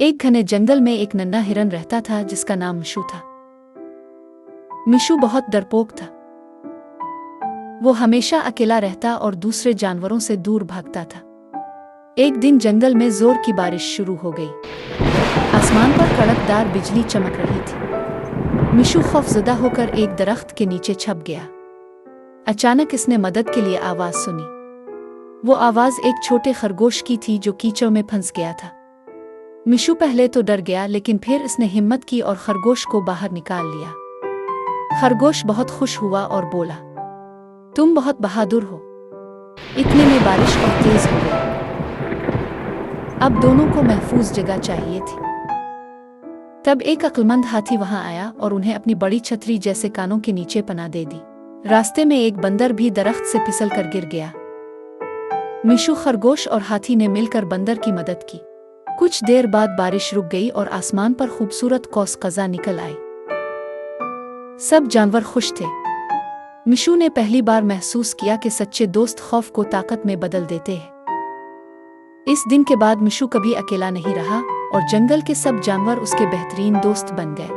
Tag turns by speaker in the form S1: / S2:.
S1: एक घने जंगल में एक नन्हा हिरन रहता था जिसका नाम मिशू था। मिशू बहुत डरपोक था। वो हमेशा अकेला रहता और दूसरे जानवरों से दूर भागता था। एक दिन जंगल में जोर की बारिश शुरू हो गई। आसमान पर कड़कदार बिजली चमक रही थी। मिशू खौफजदा होकर एक दरख्त के नीचे छुप गया। अचानक इसने मदद के लिए आवाज सुनी। वो आवाज एक छोटे खरगोश की थी जो कीचड़ में फंस गया था। मिशू पहले तो डर गया, लेकिन फिर इसने हिम्मत की और खरगोश को बाहर निकाल लिया। खरगोश बहुत खुश हुआ और बोला, तुम बहुत बहादुर हो। इतने में बारिश और तेज हो गई। अब दोनों को महफूज जगह चाहिए थी। तब एक अक्लमंद हाथी वहां आया और उन्हें अपनी बड़ी छतरी जैसे कानों के नीचे पनाह दे दी। रास्ते में एक बंदर भी दरख्त से फिसल कर गिर गया। मिशू, खरगोश और हाथी ने मिलकर बंदर की मदद की। कुछ देर बाद बारिश रुक गई और आसमान पर खूबसूरत कौस कज़ा निकल आई। सब जानवर खुश थे। मिशू ने पहली बार महसूस किया कि सच्चे दोस्त खौफ को ताकत में बदल देते हैं। इस दिन के बाद मिशू कभी अकेला नहीं रहा और जंगल के सब जानवर उसके बेहतरीन दोस्त बन गए।